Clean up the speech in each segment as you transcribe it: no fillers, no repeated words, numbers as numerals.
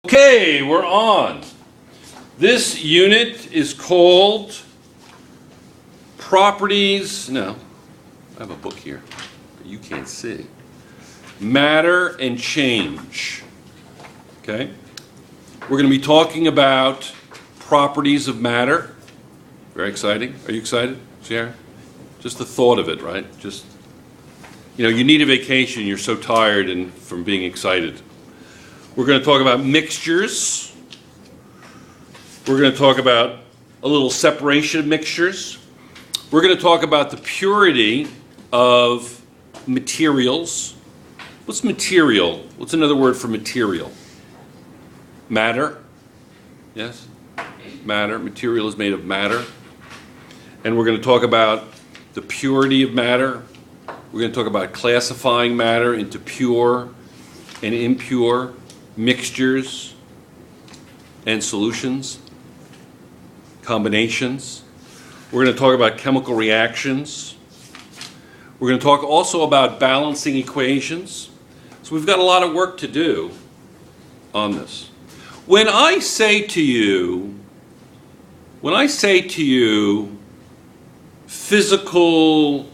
Okay, we're on. This unit is called Properties. No, I have a book here, but you can't see. Matter and Change. Okay? We're going to be talking about properties of matter. Very exciting. Are you excited, Sierra? Just the thought of it, right? Just, you need a vacation. You're so tired and from being excited. We're going to talk about mixtures. We're going to talk about a little separation of mixtures. We're going to talk about the purity of materials. What's material? What's another word for material? Matter. Yes? Matter. Material is made of matter. And we're going to talk about the purity of matter. We're going to talk about classifying matter into pure and impure mixtures and solutions, combinations. We're going to talk about chemical reactions. We're going to talk also about balancing equations. So we've got a lot of work to do on this. When I say to you physical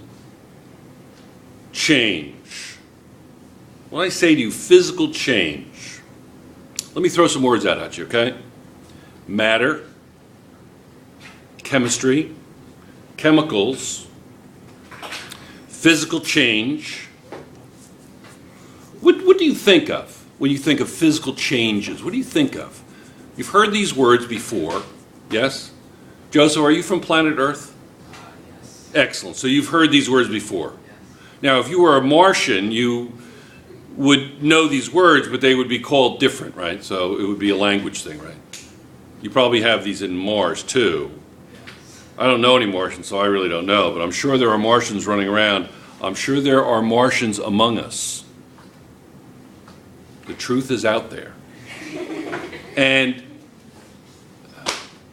change, let me throw some words out at you, okay? Matter, chemistry, chemicals, physical change. What do you think of when you think of physical changes? What do you think of? You've heard these words before, yes? Joseph, are you from planet Earth? Yes. Excellent. So you've heard these words before. Yes. Now, if you were a Martian, you would know these words, but they would be called different, right? So it would be a language thing, right? You probably have these in Mars, too. I don't know any Martians, so I really don't know, but I'm sure there are Martians running around. I'm sure there are Martians among us. The truth is out there. And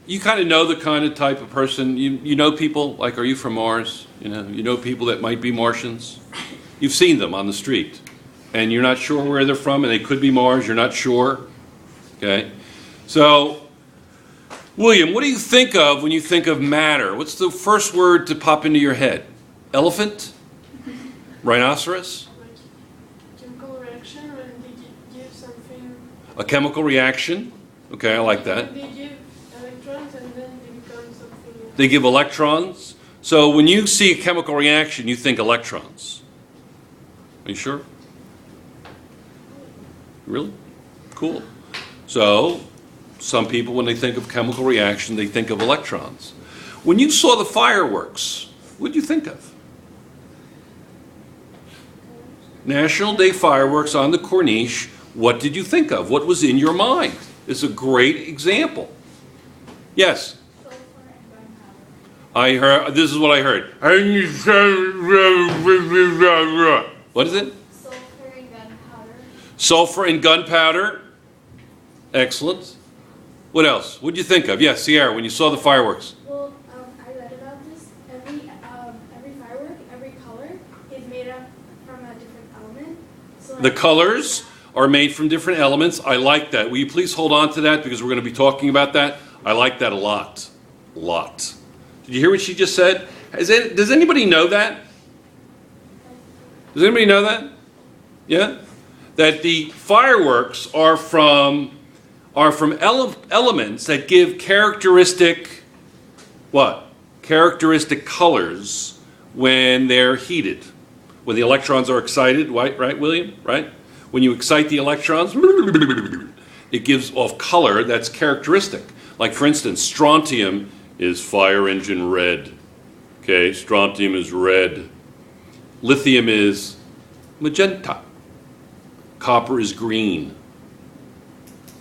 you kind of know the kind of type of person, you know people, like, are you from Mars? You know people that might be Martians? You've seen them on the street. And you're not sure where they're from, and they could be Mars, you're not sure. Okay? So, William, what do you think of when you think of matter? What's the first word to pop into your head? Elephant? Rhinoceros? Chemical reaction when they give something. A chemical reaction? Okay, I like that. They give electrons and then they become something else. They give electrons. So when you see a chemical reaction, you think electrons. Are you sure? Really? Cool. So, some people, when they think of chemical reaction, they think of electrons. When you saw the fireworks, what did you think of? National Day fireworks on the Corniche. What did you think of? What was in your mind? It's a great example. Yes? Sulfur and gunpowder. I heard, this is what I heard. What is it? Sulfur and gunpowder. Sulfur and gunpowder. Excellent. What else? What did you think of? Yes, Sierra, when you saw the fireworks. Well, I read about this. Every firework, every color is made up from a different element. So The colors are made from different elements. I like that. Will you please hold on to that because we're going to be talking about that? I like that a lot. A lot. Did you hear what she just said? Does anybody know that? Does anybody know that? Yeah? That the fireworks are from elements that give characteristic, what? Characteristic colors when they're heated. When the electrons are excited, right, William? Right? When you excite the electrons, it gives off color that's characteristic. Like, for instance, strontium is fire engine red. Okay, strontium is red. Lithium is magenta. Copper is green.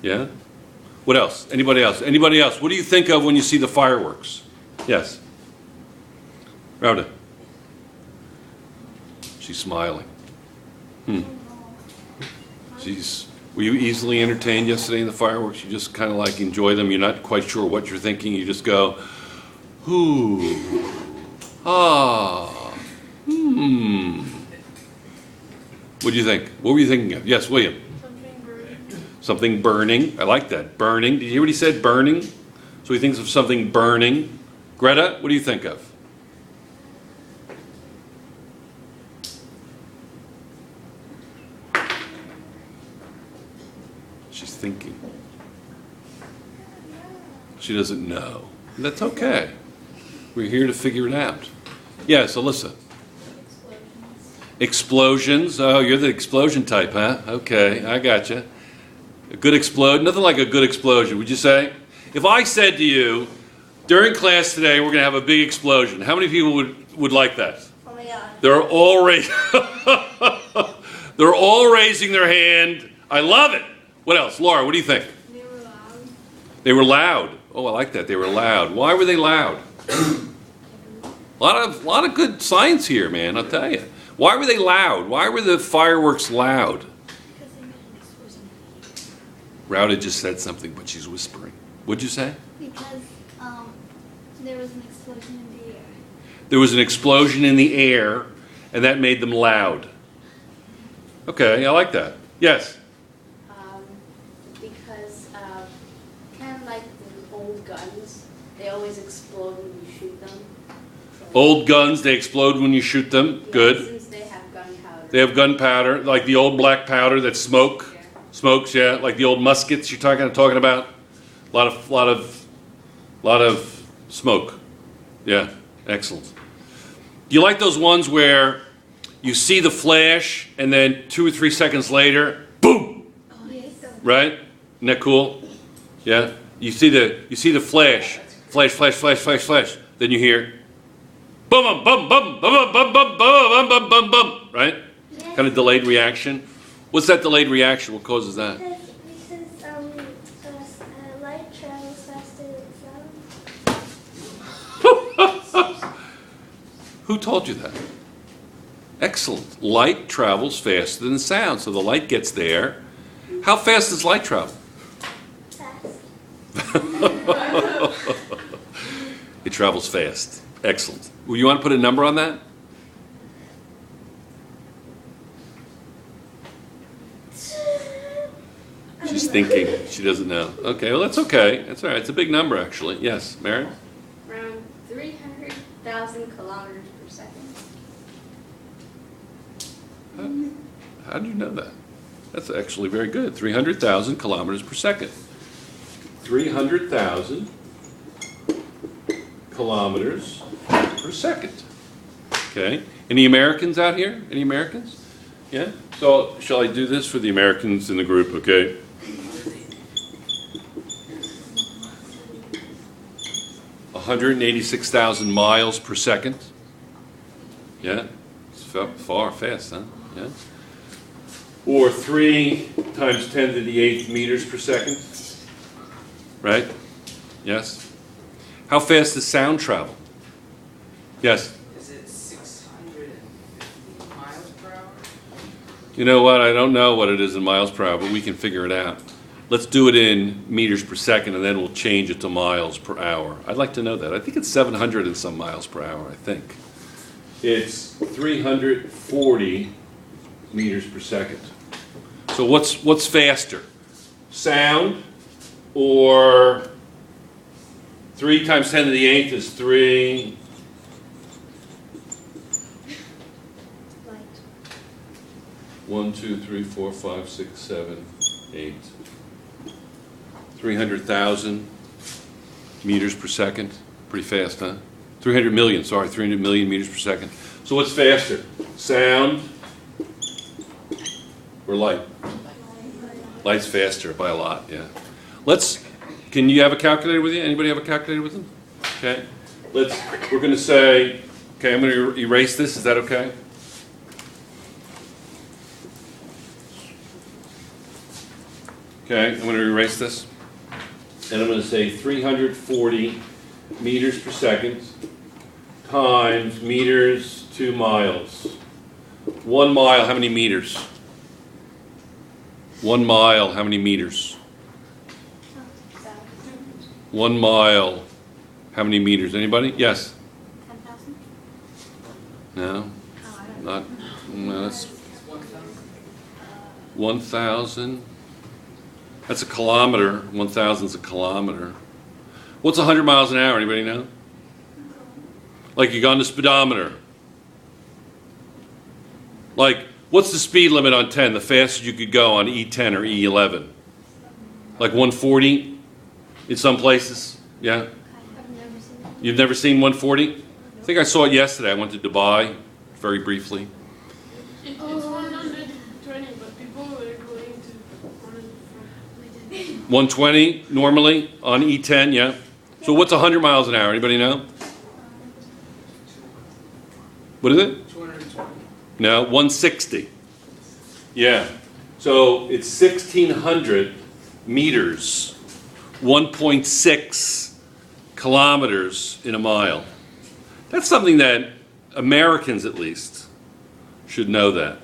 Yeah? What else? Anybody else? Anybody else? What do you think of when you see the fireworks? Yes? Rhoda? She's smiling. Were you easily entertained yesterday in the fireworks? You just kind of like enjoy them. You're not quite sure what you're thinking. You just go, ooh, ah, What do you think? What were you thinking of? Yes, William. something very Something burning. I like that. Burning. Did you hear what he said? Burning. So he thinks of something burning. Greta, what do you think of? She's thinking. She doesn't know. That's okay. We're here to figure it out. Yes, Alyssa. Explosions. Oh, you're the explosion type, huh? Okay, I gotcha. A good explode. Nothing like a good explosion, would you say? If I said to you, during class today, we're going to have a big explosion, how many people would like that? Oh my God. They're all they're all raising their hand. I love it. What else? Laura, what do you think? They were loud. They were loud. Oh, I like that. They were loud. Why were they loud? A lot of good science here, man, I'll tell you. Why were they loud? Why were the fireworks loud? Because they made an explosion. Rowdy just said something, but she's whispering. What'd you say? Because there was an explosion in the air. There was an explosion in the air, and that made them loud. Okay, I like that. Yes? Because kind of like the old guns, they always explode when you shoot them. Old guns, they explode when you shoot them. Yeah, Good. Since they have gunpowder. They have gunpowder, like the old black powder that smokes, yeah, like the old muskets you're talking about. A lot of smoke. Yeah, excellent. Do you like those ones where you see the flash and then 2 or 3 seconds later, boom, Oh, yes. right? Isn't that cool? Yeah. You see the flash, flash. Then you hear, bum bum bum bum bum bum bum bum bum bum bum, right? Yes. Kind of delayed reaction. What's that delayed reaction? What causes that? Because light travels faster than sound. Who told you that? Excellent. Light travels faster than sound, so the light gets there. How fast does light travel? Fast. It travels fast. Excellent. Well, you want to put a number on that? She's thinking. She doesn't know. Okay, well, that's okay. That's all right. It's a big number, actually. Yes, Mary? Around 300,000 kilometers per second. How did you know that? That's actually very good. 300,000 kilometers per second. 300,000 kilometers per second. Okay. Any Americans out here? Any Americans? Yeah? So, shall I do this for the Americans in the group, okay? $186,000 miles per second. Yeah? It's fast, huh? Yeah? Or 3 times 10 to the 8th meters per second. Right? Yes? How fast does sound travel? Yes? Is it 650 miles per hour? You know what? I don't know what it is in miles per hour, but we can figure it out. Let's do it in meters per second, and then we'll change it to miles per hour. I'd like to know that. I think it's 700 and some miles per hour, I think. It's 340 meters per second. So what's faster? Sound or 3 times 10 to the 8th is 3. Light. 1, 2, 3, 4, 5, 6, 7, 8. 300,000 meters per second. Pretty fast, huh? 300 million meters per second. So what's faster? Sound or light? Light's faster by a lot, yeah. Can you have a calculator with you? Anybody have a calculator with them? Okay. We're going to say, okay, I'm going to erase this. Is that okay? Okay, I'm going to erase this. And I'm going to say 340 meters per second times meters to miles. 1 mile, how many meters? 1 mile, how many meters? 1 mile, how many meters? Anybody? Yes? 10,000? No? Oh, I don't Not, no, that's 1,000. 1,000. That's a kilometer. 1,000 is a kilometer. What's 100 miles an hour? Anybody know? Like you go on the speedometer. Like, what's the speed limit on 10? The fastest you could go on E10 or E11? Like 140 in some places? Yeah? I've never seen that. You've never seen 140? I think I saw it yesterday. I went to Dubai very briefly. It's 120, but people were going to 105. 120 normally on E10, yeah? So what's 100 miles an hour? Anybody know? What is it? 220. No, 160. Yeah. So it's 1,600 meters, 1.6 kilometers in a mile. That's something that Americans, at least, should know that.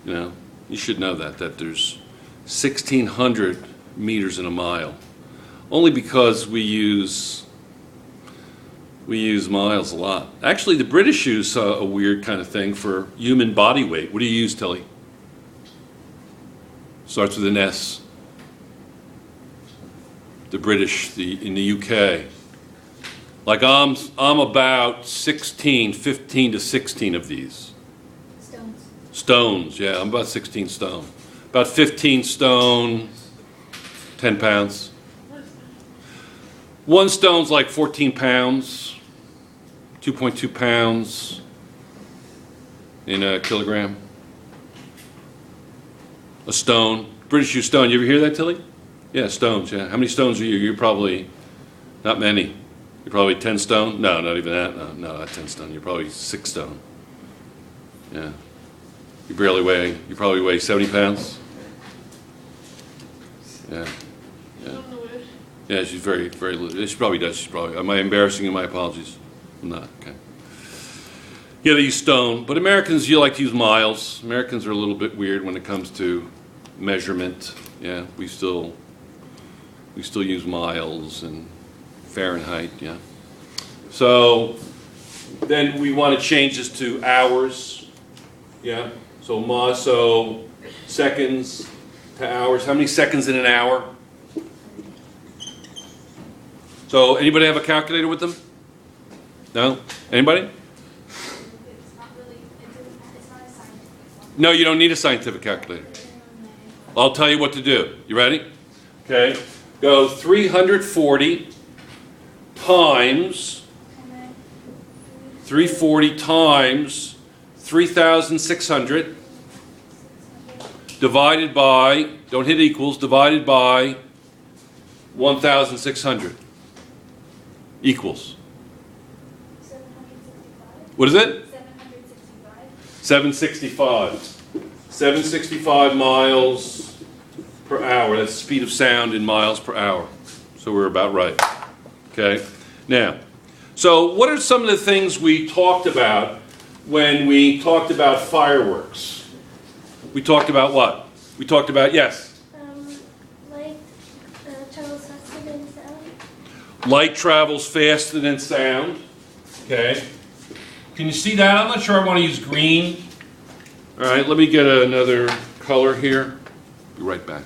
You know, you should know that there's 1,600 meters in a mile. Only because we use miles a lot. Actually, the British use a weird kind of thing for human body weight. What do you use, Tilly? Starts with an S. The British, in the UK. Like I'm about 15 to 16 of these. Stones. Stones, yeah, I'm about 16 stone. About 15 stone, 10 pounds. One stone's like 14 pounds, 2.2 pounds in a kilogram. A stone. British use stone. You ever hear that, Tilly? Yeah, stones, yeah. How many stones are you? You're probably, not many. You're probably 10 stone? No, not even that. No, not 10 stone. You're probably 6 stone. Yeah. You probably weigh 70 pounds? Yeah. I don't know it. Yeah, she's very, very little. She probably does. Am I embarrassing you? My apologies. I'm not. Okay. Yeah, they use stone. But Americans, you like to use miles. Americans are a little bit weird when it comes to measurement. Yeah, we still use miles and Fahrenheit, yeah. So then we want to change this to hours. Yeah. So seconds to hours. How many seconds in an hour? So anybody have a calculator with them? No? Anybody? It's not a scientific one. No, you don't need a scientific calculator. I'll tell you what to do. You ready? Okay. Go 340 times And then 340 times 3,600 divided by, don't hit equals, divided by 1,600 equals. 765. What is it? 765. 765. 765 miles per hour. That's the speed of sound in miles per hour. So we're about right. Okay? Now, so what are some of the things we talked about when we talked about fireworks? We talked about what? We talked about, yes? Light travels faster than sound. Light travels faster than sound. Okay? Can you see that? I'm not sure I want to use green. All right, let me get another color here. Be right back.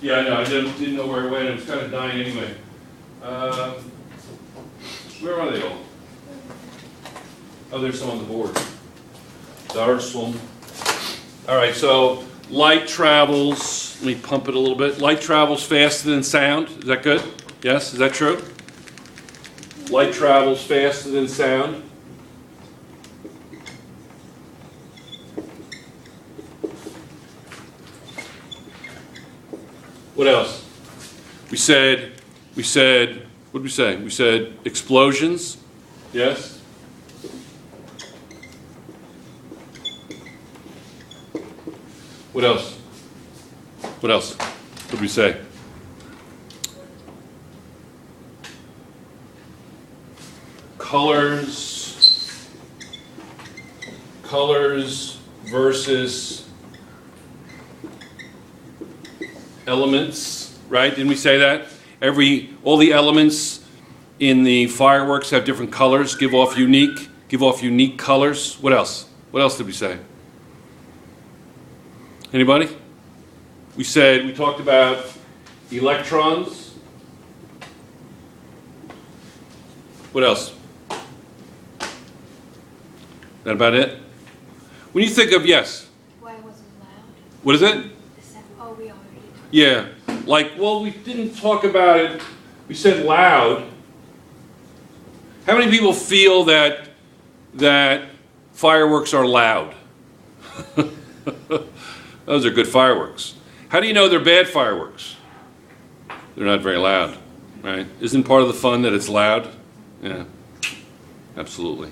Yeah, I know. I didn't know where it went. It was kind of dying anyway. Where are they all? Oh, there's some on the board. There's one. All right, so light travels. Let me pump it a little bit. Light travels faster than sound. Is that good? Yes, is that true? Light travels faster than sound. What else? We said, what did we say? We said explosions. Yes? What else? What else? What did we say? Colors versus elements, right? Didn't we say that? All the elements in the fireworks have different colors, give off unique colors. What else? What else did we say? Anybody? We talked about electrons. What else? That about it? When you think of, yes, Why it wasn't loud? what is it? Oh, we already talked. Yeah, like, well, we didn't talk about it, we said loud. How many people feel that fireworks are loud? Those are good fireworks. How do you know they're bad fireworks? They're not very loud, right? Isn't part of the fun that it's loud? Yeah, absolutely.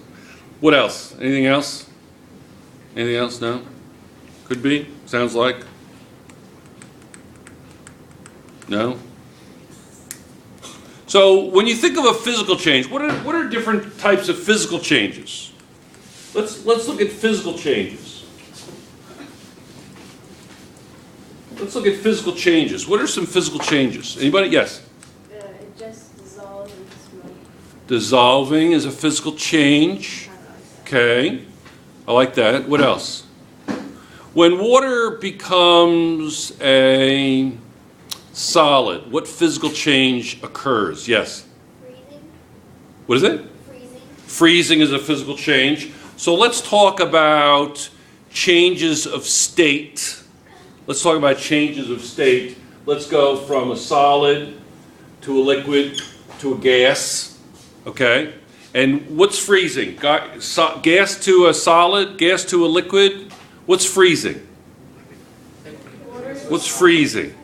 What else? Anything else? Anything else? No? Could be? Sounds like? No? So when you think of a physical change, what are different types of physical changes? Let's look at physical changes. Let's look at physical changes. What are some physical changes? Anybody? Yes. It just dissolves into smoke. Dissolving is a physical change. Okay. I like that. What else? When water becomes a solid, what physical change occurs? Yes. Freezing? What is it? Freezing? Freezing is a physical change. So let's talk about changes of state. Let's talk about changes of state. Let's go from a solid to a liquid to a gas. Okay? And what's freezing? Gas to a solid, gas to a liquid? What's freezing? Water. What's freezing?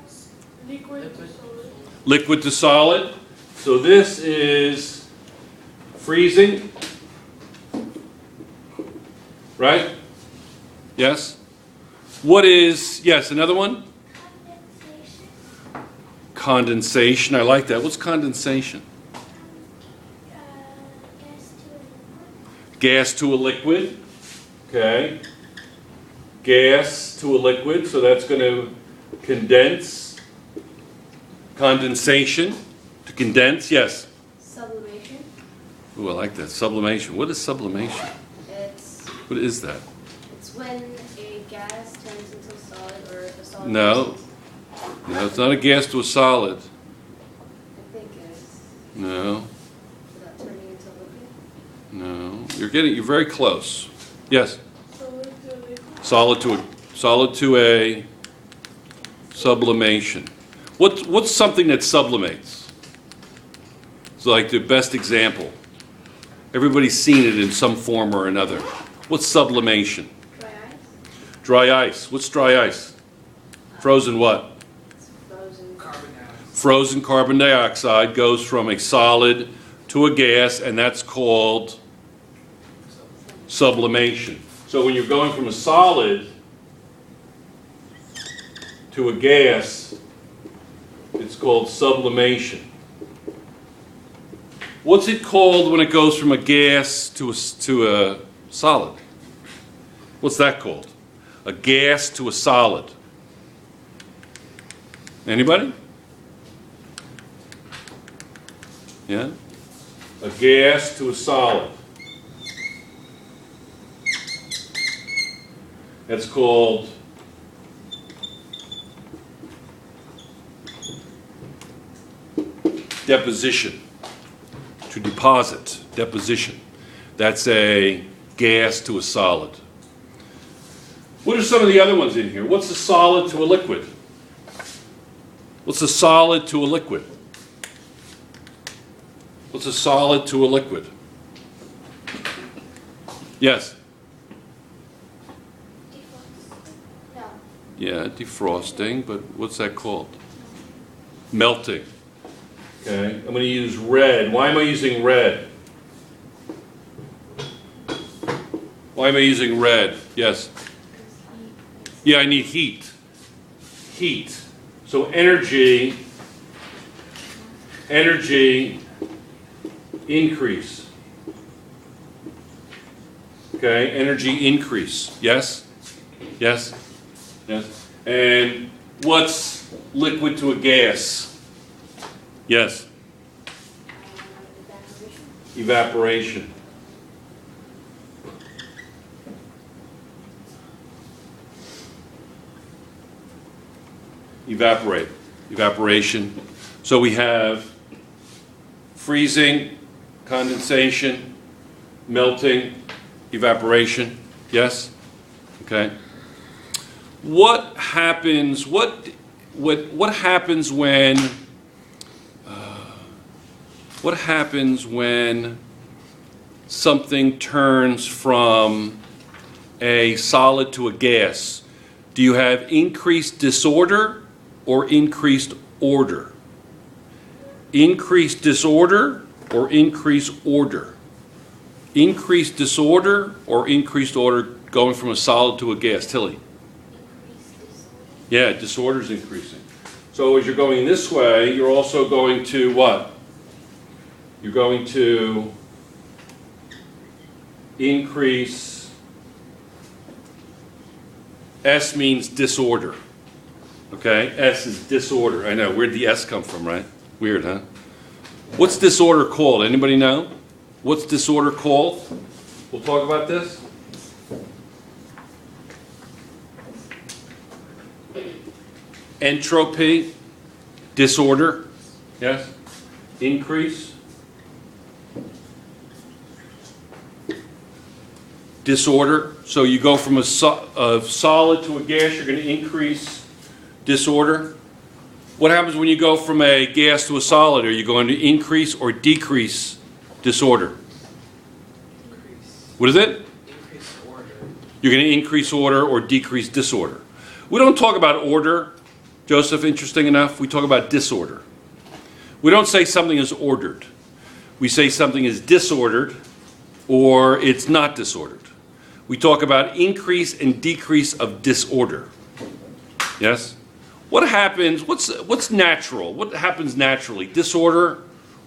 Liquid to solid. Liquid to solid. So this is freezing. Right? Yes? What is, yes, another one? Condensation. Condensation. I like that. What's condensation? Gas to a liquid. Gas to a liquid. Okay. Gas to a liquid. So that's going to condense. Condensation. To condense, yes. Sublimation. Ooh, I like that. Sublimation. What is sublimation? What is that? It's when a gas turns into a solid or a solid. No. turns- No, it's not a gas to a solid. I think it is. No. Without turning into liquid. No. You're very close. Yes. Solid to liquid. Solid to a sublimation. What's something that sublimates? It's like the best example. Everybody's seen it in some form or another. What's sublimation? Dry ice. Dry ice. What's dry ice? Frozen what? It's frozen. Carbon dioxide. Frozen carbon dioxide goes from a solid to a gas, and that's called sublimation. So when you're going from a solid to a gas, it's called sublimation. What's it called when it goes from a gas to a solid? What's that called? A gas to a solid. Anybody? Yeah? A gas to a solid. That's called deposition. To deposit, deposition. That's a gas to a solid. What are some of the other ones in here? What's a solid to a liquid? What's a solid to a liquid? What's a solid to a liquid? Yes? No. Yeah, defrosting, but what's that called? Melting. Okay, I'm going to use red. Why am I using red? Why am I using red? Yes? Yeah, I need heat. Heat. So energy increase. Okay, energy increase. Yes? Yes? Yes? And what's liquid to a gas? Yes? Evaporation. Evaporation. evaporate, evaporation. So we have freezing, condensation, melting, evaporation. Yes? Okay. What happens? What happens when? What happens when something turns from a solid to a gas? Do you have increased disorder or increased order? Increased disorder or increased order? Increased disorder or increased order going from a solid to a gas? Tilly? Yeah, disorder is increasing. So as you're going this way, you're also going to what? You're going to increase. S means disorder. Okay? S is disorder. I know. Where'd the S come from, right? Weird, huh? What's disorder called? Anybody know? What's disorder called? We'll talk about this. Entropy, disorder, yes? Increase. Disorder. So you go from a solid to a gas, you're going to increase disorder. What happens when you go from a gas to a solid? Are you going to increase or decrease disorder? Increase. What is it? Increase order. You're going to increase order or decrease disorder. We don't talk about order, Joseph, interesting enough. We talk about disorder. We don't say something is ordered. We say something is disordered or it's not disordered. We talk about increase and decrease of disorder. Yes? What happens, what's natural? What happens naturally? Disorder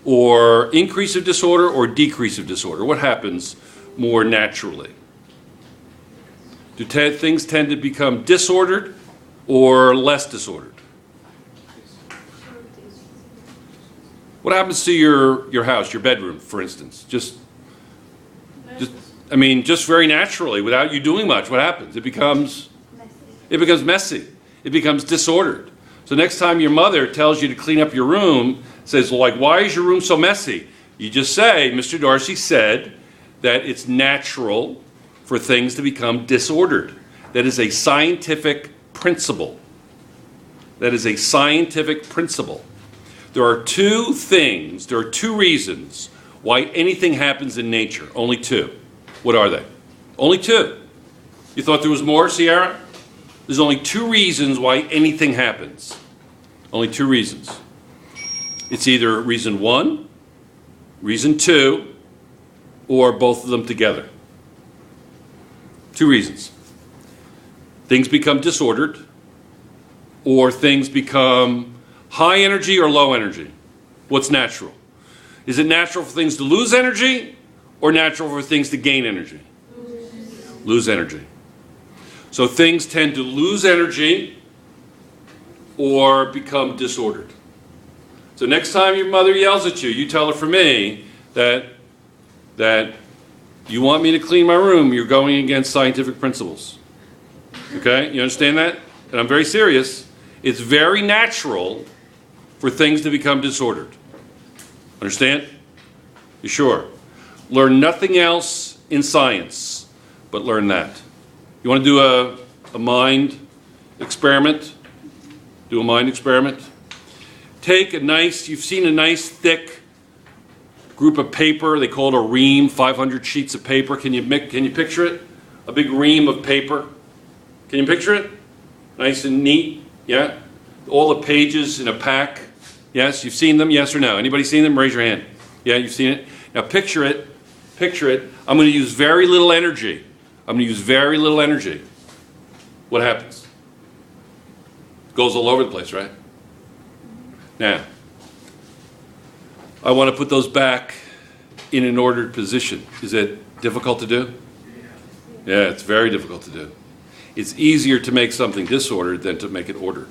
or increase of disorder or decrease of disorder? What happens more naturally? Do things tend to become disordered or less disordered? What happens to your house, your bedroom, for instance? Just very naturally, without you doing much, what happens? It becomes messy. It becomes disordered. So next time your mother tells you to clean up your room, says, well, like, why is your room so messy? You just say, Mr. Darcy said that it's natural for things to become disordered. That is a scientific principle. That is a scientific principle. There are two reasons why anything happens in nature. Only two. What are they? Only two. You thought there was more, Sierra? There's only two reasons why anything happens. Only two reasons. It's either reason one, reason two, or both of them together. Two reasons. Things become disordered, or things become high energy or low energy. What's natural? Is it natural for things to lose energy, or natural for things to gain energy? Lose energy. So things tend to lose energy or become disordered. So next time your mother yells at you, you tell her, for me, that you want me to clean my room, you're going against scientific principles. Okay? You understand that? And I'm very serious. It's very natural for things to become disordered. Understand? You sure? Learn nothing else in science, but learn that. You want to do a mind experiment? Do a mind experiment? Take you've seen a nice thick group of paper. They call it a ream, 500 sheets of paper. Can you picture it? A big ream of paper. Can you picture it? Nice and neat, yeah? All the pages in a pack. Yes, you've seen them, yes or no? Anybody seen them? Raise your hand. Yeah, you've seen it? Now picture it. I'm going to use very little energy. What happens? It goes all over the place, right? Now, I want to put those back in an ordered position. Is it difficult to do? Yeah, it's very difficult to do. It's easier to make something disordered than to make it ordered.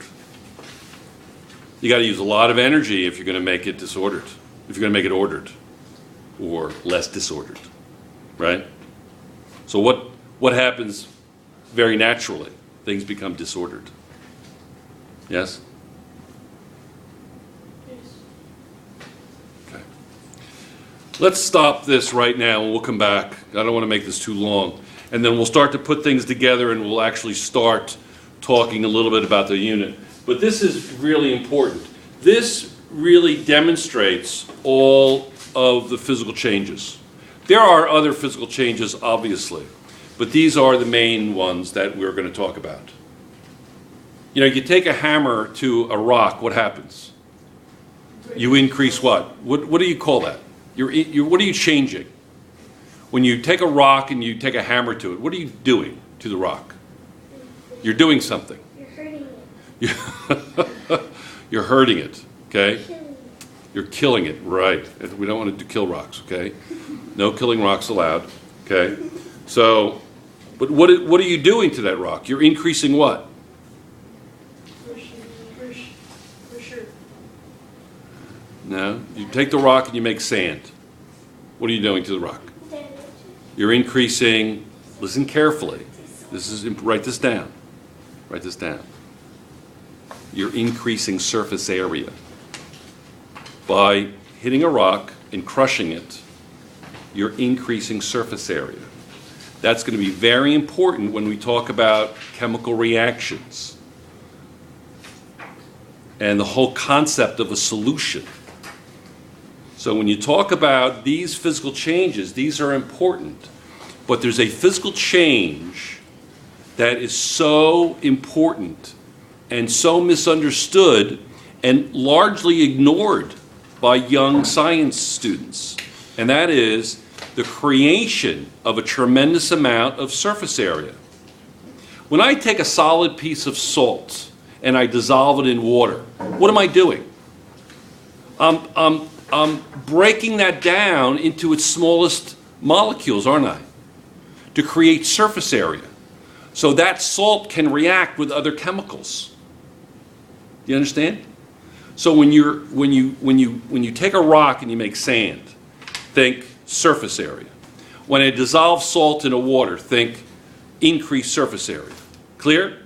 You got to use a lot of energy if you're going to make it disordered. If you're going to make it ordered or less disordered, right? So what happens very naturally? Things become disordered. Yes? let's stop this right now and we'll come back. I don't want to make this too long. And then we'll start to put things together and we'll actually start talking a little bit about the unit. But this is really important. This really demonstrates all of the physical changes. There are other physical changes, obviously, but these are the main ones that we're going to talk about. You know, you take a hammer to a rock, what happens? You increase what? What do you call that? What are you changing? When you take a rock and you take a hammer to it, what are you doing to the rock? You're doing something. You're hurting it. You're hurting it, okay? You're killing it, right. We don't want to kill rocks, okay? No killing rocks allowed, okay? So, but what are you doing to that rock? You're increasing what? Pressure. No, you take the rock and you make sand. What are you doing to the rock? You're increasing, listen carefully. Write this down. Write this down. You're increasing surface area. By hitting a rock and crushing it, you're increasing surface area. That's going to be very important when we talk about chemical reactions and the whole concept of a solution. So when you talk about these physical changes, these are important. But there's a physical change that is so important and so misunderstood and largely ignored by young science students. And that is the creation of a tremendous amount of surface area. When I take a solid piece of salt and I dissolve it in water, what am I doing? I'm breaking that down into its smallest molecules, aren't I? To create surface area. So that salt can react with other chemicals. Do you understand? So when you take a rock and you make sand, think surface area. When I dissolve salt in a water, think increased surface area. Clear?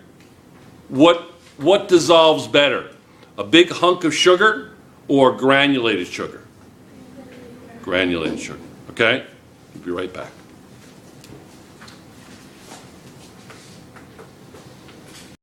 What dissolves better? A big hunk of sugar or granulated sugar? Granulated sugar. Okay? We'll be right back.